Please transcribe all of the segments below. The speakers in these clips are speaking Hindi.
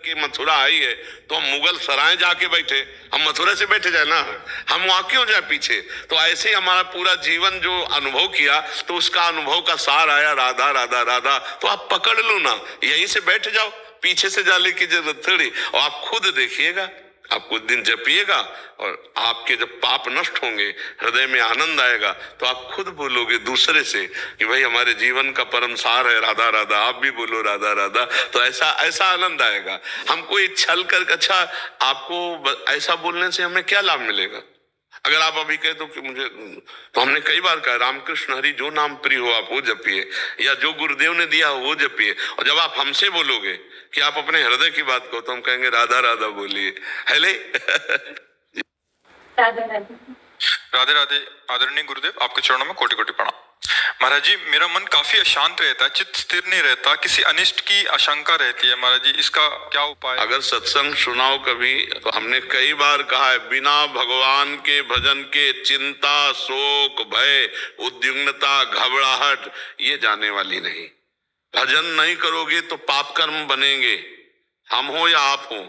कि मथुरा आई है तो हम मुगल सराय जाके बैठे, हम मथुरा से बैठे जाए ना, हम वहां क्यों जाए पीछे। तो ऐसे ही हमारा पूरा जीवन जो अनुभव किया तो उसका अनुभव का सार आया राधा राधा राधा। तो आप पकड़ लो ना, यहीं से बैठ जाओ, पीछे से जाने की जरूरत थोड़ी। और आप खुद देखिएगा, आप कुछ दिन जपिएगा और आपके जब पाप नष्ट होंगे, हृदय में आनंद आएगा, तो आप खुद बोलोगे दूसरे से कि भाई हमारे जीवन का परम सार है राधा राधा, आप भी बोलो राधा राधा। तो ऐसा ऐसा आनंद आएगा। हमको ये छल कर, अच्छा आपको ऐसा बोलने से हमें क्या लाभ मिलेगा। अगर आप अभी कह दो कि मुझे, तो हमने कई बार कहा रामकृष्ण हरि जो नाम प्रिय हो आप वो जपिए, या जो गुरुदेव ने दिया हो वो जपिए। और जब आप हमसे बोलोगे कि आप अपने हृदय की बात कहो तो हम कहेंगे राधा राधा बोलिए। हेले राधे राधे। राधे राधे। आदरणीय गुरुदेव, आपके चरणों में कोटि कोटि प्रणाम। महाराज जी, मेरा मन काफी अशांत रहता है, चित्त स्थिर नहीं रहता, किसी अनिष्ट की आशंका रहती है महाराज जी, इसका क्या उपाय। अगर सत्संग सुनाओ कभी, तो हमने कई बार कहा है बिना भगवान के भजन के चिंता, शोक, भय, उद्विग्नता, घबराहट ये जाने वाली नहीं। भजन नहीं करोगे तो पाप कर्म बनेंगे, हम हो या आप हो।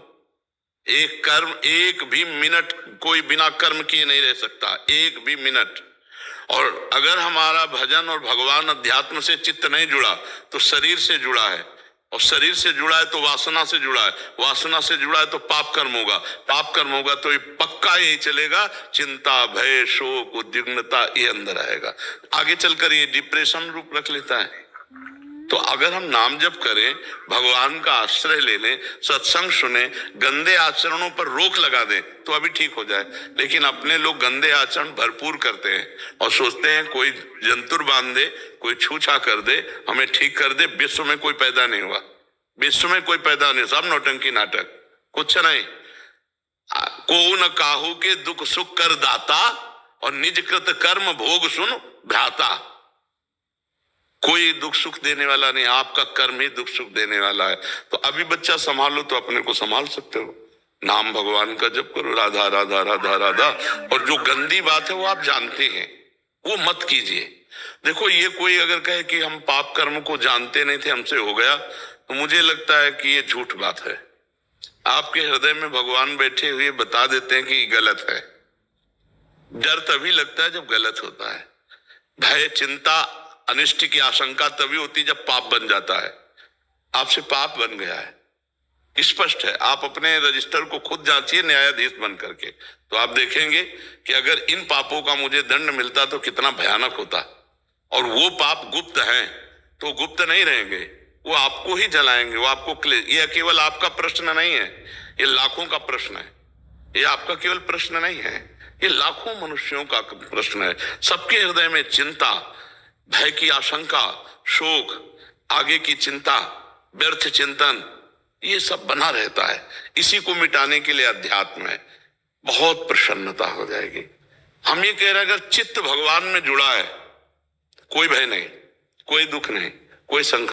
एक कर्म, एक भी मिनट कोई बिना कर्म किए नहीं रह सकता, एक भी मिनट। और अगर हमारा भजन और भगवान अध्यात्म से चित्त नहीं जुड़ा तो शरीर से जुड़ा है, और शरीर से जुड़ा है तो वासना से जुड़ा है, वासना से जुड़ा है तो पाप कर्म होगा, पाप कर्म होगा तो ये पक्का यही चलेगा, चिंता, भय, शोक, उद्विग्नता ये अंदर आएगा। आगे चलकर ये डिप्रेशन रूप रख लेता है। तो अगर हम नाम जप करें, भगवान का आश्रय ले लें, सत्संग सुने, गंदे आचरणों पर रोक लगा दें तो अभी ठीक हो जाए। लेकिन अपने लोग गंदे आचरण भरपूर करते हैं और सोचते हैं कोई जंतुर बांध दे, कोई छूछा कर दे, हमें ठीक कर दे। विश्व में कोई पैदा नहीं हुआ, विश्व में कोई पैदा नहीं, सब नौटंकी नाटक, कुछ नहीं। को न काहू के दुख सुख कर दाता और निज कृत कर्म भोग सुन भ्राता। कोई दुख सुख देने वाला नहीं, आपका कर्म ही दुख सुख देने वाला है। तो अभी बच्चा संभालो तो अपने को संभाल सकते हो। नाम भगवान का जप करो, राधा राधा राधा राधा। और जो गंदी बात है वो आप जानते हैं, वो मत कीजिए। देखो, ये कोई अगर कहे कि हम पाप कर्म को जानते नहीं थे, हमसे हो गया, तो मुझे लगता है कि ये झूठ बात है। आपके हृदय में भगवान बैठे हुए बता देते हैं कि गलत है। डर तभी लगता है जब गलत होता है। भय, चिंता, अनिष्ट की आशंका तभी होती जब पाप बन जाता है। आपसे पाप बन गया है, स्पष्ट है। आप अपने रजिस्टर को खुद जांचिए न्यायाधीश बन करके, तो आप देखेंगे कि अगर इन पापों का मुझे दंड मिलता तो कितना भयानक होता। और वो पाप गुप्त हैं तो गुप्त नहीं रहेंगे, वो आपको ही जलाएंगे, वो आपको। ये केवल आपका प्रश्न नहीं है, ये लाखों का प्रश्न है। ये आपका केवल प्रश्न नहीं है, ये लाखों मनुष्यों का प्रश्न है। सबके हृदय में चिंता, भय की आशंका, शोक, आगे की चिंता, व्यर्थ चिंतन, ये सब बना रहता है। इसी को मिटाने के लिए अध्यात्म है, बहुत प्रसन्नता हो जाएगी। हम ये कह रहे हैं अगर चित्त भगवान में जुड़ा है, कोई भय नहीं, कोई दुख नहीं, कोई संकट